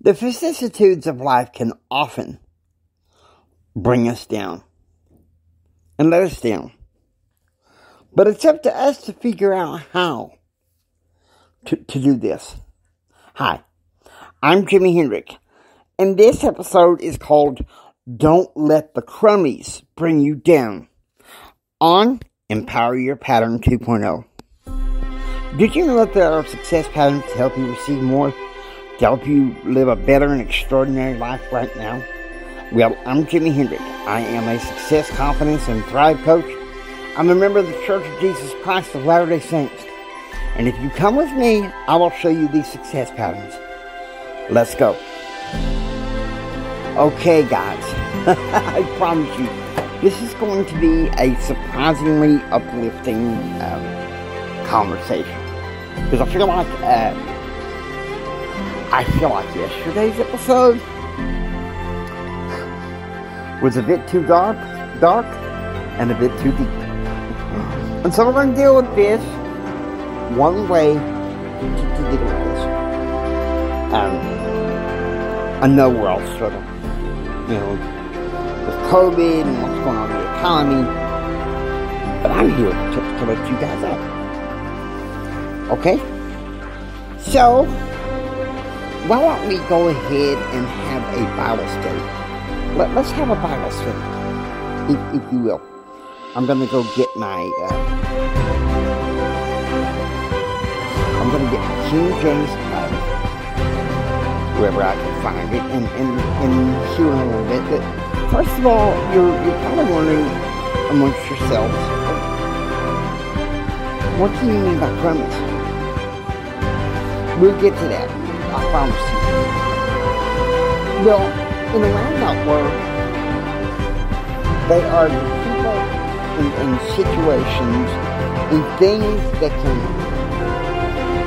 The vicissitudes of life can often bring us down and let us down. But it's up to us to figure out how to do this. Hi, I'm Jimi Hendrick, and this episode is called Don't Let the Crummies Bring You Down on Empower Your Pattern 2.0. Did you know that there are success patterns to help you receive more, to help you live a better and extraordinary life right now? Well, I'm Jimi Hendrick. I am a success, confidence, and thrive coach. I'm a member of the Church of Jesus Christ of Latter-day Saints. And if you come with me, I will show you these success patterns. Let's go. Okay, guys. I promise you, this is going to be a surprisingly uplifting conversation. Because I feel like yesterday's episode was a bit too dark, and a bit too deep. And so we're going to deal with this one way to deal with this. I know we're all struggling, with COVID and what's going on in the economy, but I'm here to let you guys out. Okay? So, why don't we go ahead and have a Bible study? Let's have a Bible study, if you will. I'm going to go get my, King James Bible, wherever I can find it, and hear a little bit. But first of all, you're probably wondering amongst yourselves, what do you mean by Crummies? We'll get to that, I promise you. Well, in a roundabout word, they are the people and situations and things that can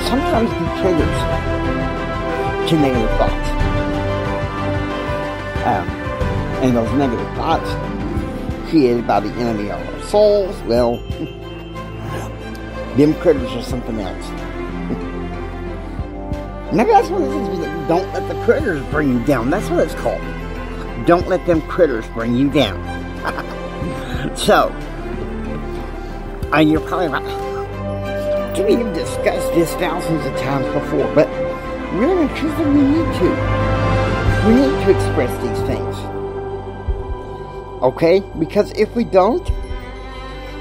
sometimes be triggers to negative thoughts. And those negative thoughts created by the enemy of our souls, well, them critters are something else. Maybe that's what it is. Don't let the critters bring you down. That's what it's called. Don't let them critters bring you down. So, and you're probably right. We have discussed this thousands of times before, but really and truthfully, we need to. We need to express these things. Okay? Because if we don't,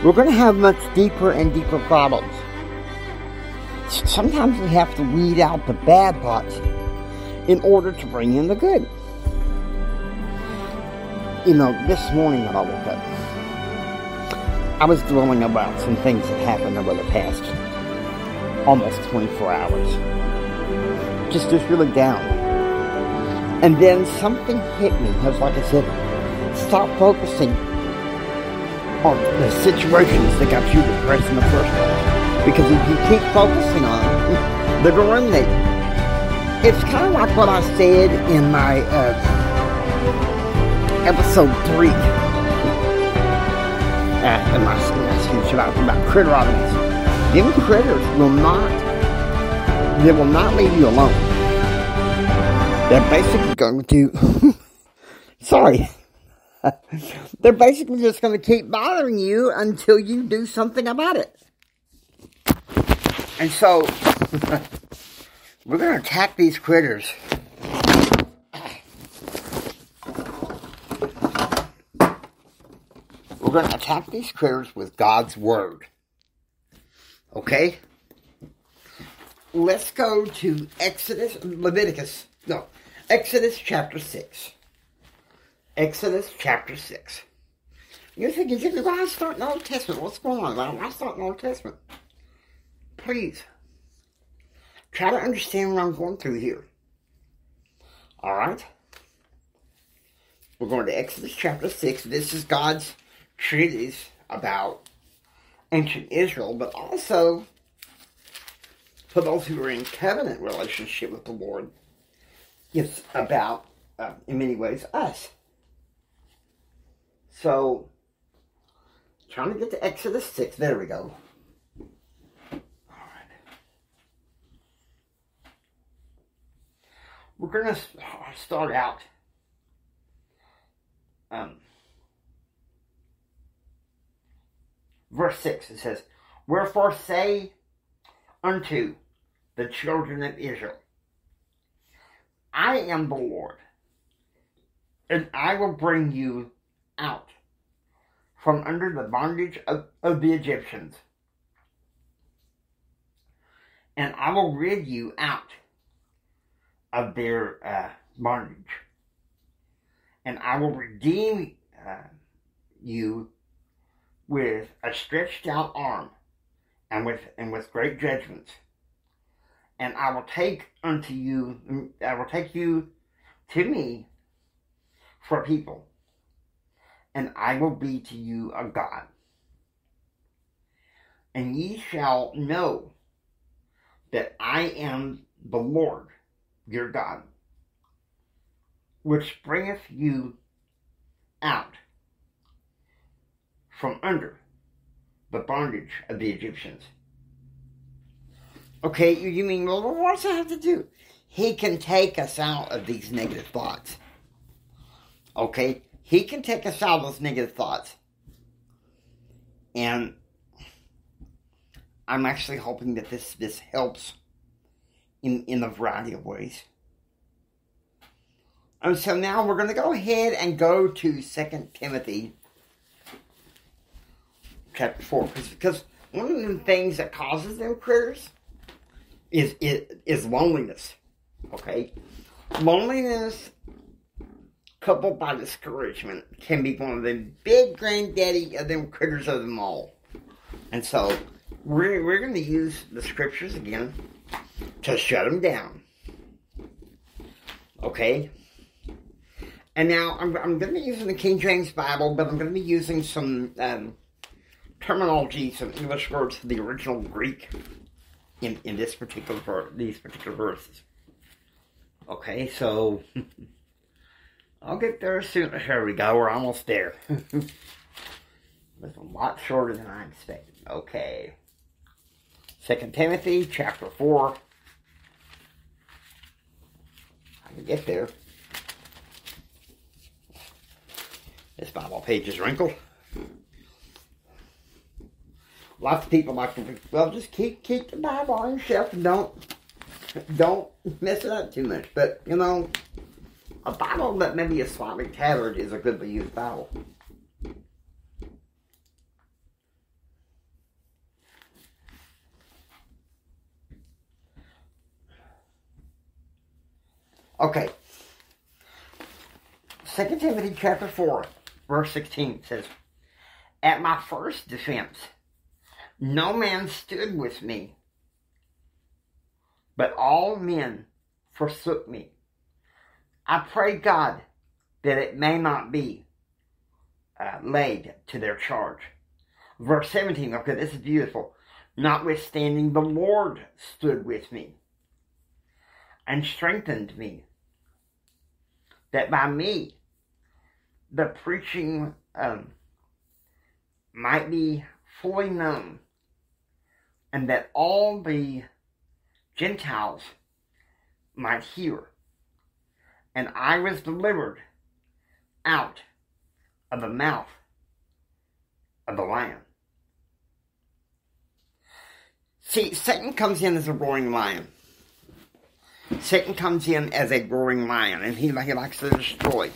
we're going to have much deeper and deeper problems. Sometimes we have to weed out the bad thoughts in order to bring in the good. This morning when I woke up, I was dwelling about some things that happened over the past almost 24 hours. Just really down. And then something hit me. Because like I said, stop focusing on the situations that got you depressed in the first place. Because if you keep focusing on it, they're going to ruminate. It's kind of like what I said in my episode 3. In my speech about critter audience. Them critters will not leave you alone. They're basically going to, sorry. They're basically just going to keep bothering you until you do something about it. And so, we're going to attack these critters. We're going to attack these critters with God's Word. Okay? Let's go to Exodus chapter 6. Exodus chapter 6. You're thinking, Jimmy, why I start in the Old Testament? What's going on? Why I start in the Old Testament? Please, try to understand what I'm going through here. Alright? We're going to Exodus chapter 6. This is God's treatise about ancient Israel, but also for those who are in covenant relationship with the Lord. It's about, in many ways, us. So, trying to get to Exodus 6. There we go. We're going to start out verse 6. It says, "Wherefore say unto the children of Israel, I am the Lord, and I will bring you out from under the bondage of the Egyptians, and I will rid you out of their bondage, and I will redeem you with a stretched out arm, and with great judgments. And I will take you to me for a people, and I will be to you a God. And ye shall know that I am the Lord your God, which bringeth you out from under the bondage of the Egyptians." Okay, you mean, well, what does that have to do? He can take us out of these negative thoughts. Okay? He can take us out of those negative thoughts. And I'm actually hoping that this helps in a variety of ways. And so now we're going to go ahead and go to 2 Timothy chapter 4. Because one of the things that causes them critters is loneliness. Okay? Loneliness coupled by discouragement can be one of the big granddaddy of them critters of them all. And so we're going to use the scriptures again to shut them down. Okay? And now I'm going to be using the King James Bible, but I'm going to be using some terminology, some English words from the original Greek in these particular verses. Okay, so I'll get there soon. Here we go. We're almost there. It's a lot shorter than I expected. Okay. 2 Timothy chapter 4. I can get there. This Bible page is wrinkled. Lots of people like to, well, just keep the Bible on your shelf and don't mess it up too much. But, you know, a Bible that maybe is slightly tattered is a goodly used Bible. Okay. 2 Timothy chapter 4, verse 16 says, "At my first defense, no man stood with me, but all men forsook me. I pray God that it may not be laid to their charge." Verse 17, okay, this is beautiful. "Notwithstanding, the Lord stood with me and strengthened me, that by me the preaching might be fully known, and that all the Gentiles might hear. And I was delivered out of the mouth of the lion." See, Satan comes in as a roaring lion. Satan comes in as a roaring lion, and he likes to destroy.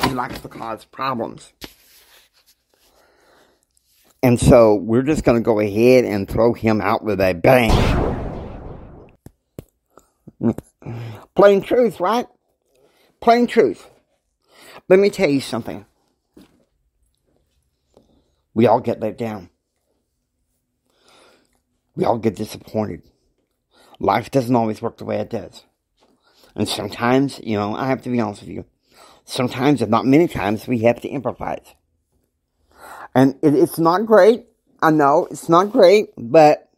He likes to cause problems. And so we're just going to go ahead and throw him out with a bang. Plain truth, right? Plain truth. Let me tell you something. We all get let down. We all get disappointed. Life doesn't always work the way it does. And sometimes, you know, I have to be honest with you. Sometimes, if not many times, we have to improvise. And it's not great. I know, it's not great, but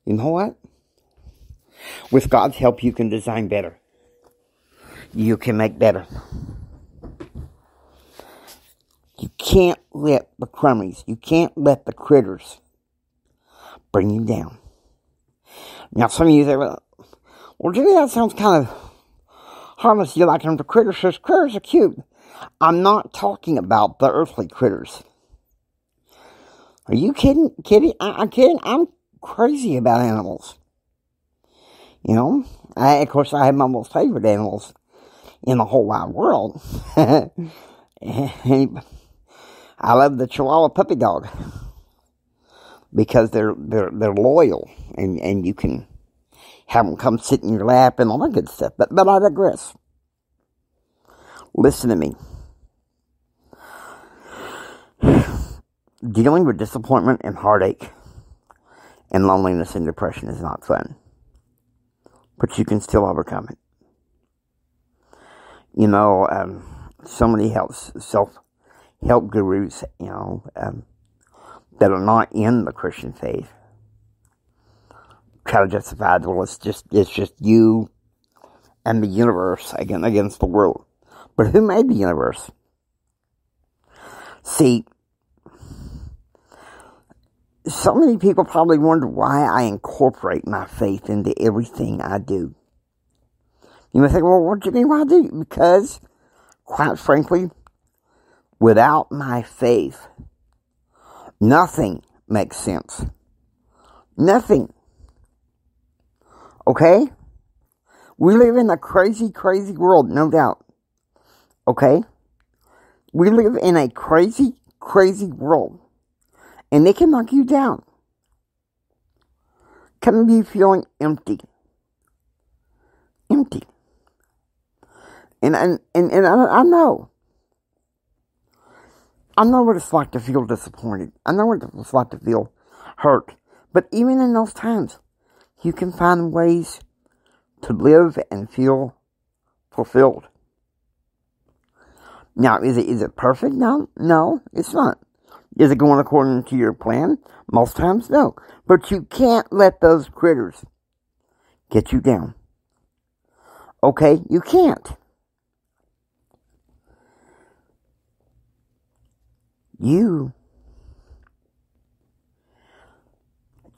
you know what? With God's help, you can design better. You can make better. You can't let the Crummies, you can't let the critters bring you down. Now, some of you say, Well, Jimmy, that sounds kind of harmless. You like them to critters? Says critters are cute. I'm not talking about the earthly critters. Are you kidding? I'm kidding. I'm crazy about animals. You know, of course, I have my most favorite animals in the whole wide world. And I love the Chihuahua puppy dog because they're loyal, and you can have them come sit in your lap and all that good stuff. But I digress. Listen to me. Dealing with disappointment and heartache and loneliness and depression is not fun. But you can still overcome it. You know, so many self-help gurus, you know, that are not in the Christian faith try to justify that, well, it's just you and the universe against the world. But who made the universe? See, so many people probably wonder why I incorporate my faith into everything I do. You may think, well, what do you mean why do? Because, quite frankly, without my faith, nothing makes sense. Nothing. Okay? We live in a crazy, crazy world, no doubt. Okay? We live in a crazy, crazy world. And it can knock you down. Can be feeling empty. Empty. And I know. I know what it's like to feel disappointed. I know what it's like to feel hurt. But even in those times, you can find ways to live and feel fulfilled. Now, is it perfect? No, it's not. Is it going according to your plan? Most times, no. But you can't let those critters get you down. Okay? You can't. You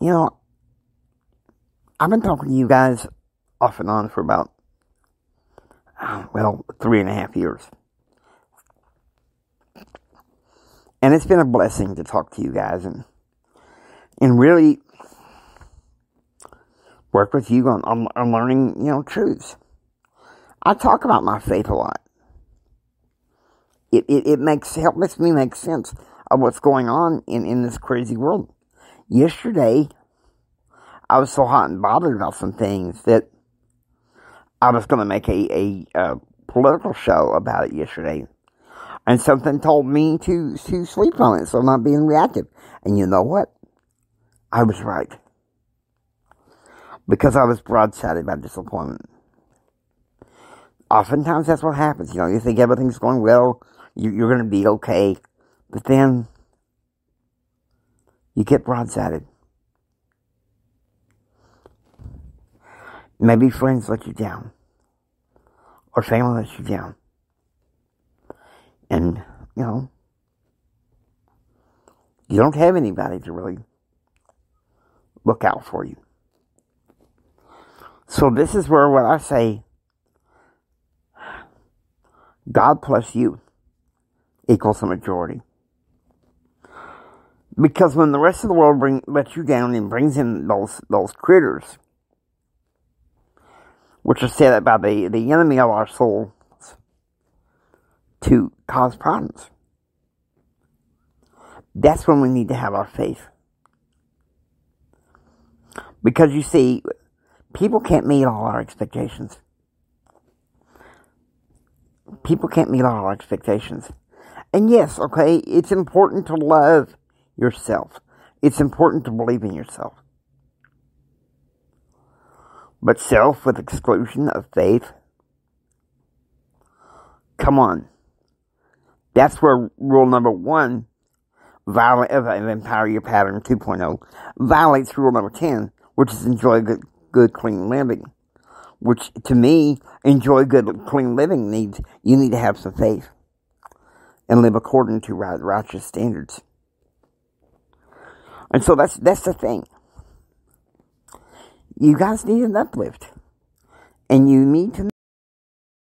know, I've been talking to you guys off and on for about, 3.5 years. And it's been a blessing to talk to you guys and really work with you on learning, truths. I talk about my faith a lot. It helps me make sense of what's going on in this crazy world. Yesterday, I was so hot and bothered about some things that I was going to make a political show about it yesterday. And something told me to sleep on it, so I'm not being reactive. And you know what? I was right. Because I was broadsided by disappointment. Oftentimes that's what happens. You think everything's going well, you're going to be okay. But then, you get broadsided. Maybe friends let you down. Or family lets you down. And, you don't have anybody to really look out for you. So this is where what I say, God plus you equals a majority. Because when the rest of the world lets you down and brings in those critters, which are set up by the enemy of our soul to cause problems, that's when we need to have our faith. Because you see, people can't meet all our expectations. People can't meet all our expectations. And yes, okay, it's important to love yourself. It's important to believe in yourself. But self with exclusion of faith? Come on. That's where rule number 1 of Empower Your Pattern 2.0 violates rule number 10, which is enjoy good clean living. Which, to me, enjoy good, clean living you need to have some faith. And live according to righteous standards. And so that's the thing. You guys need an uplift. And you need to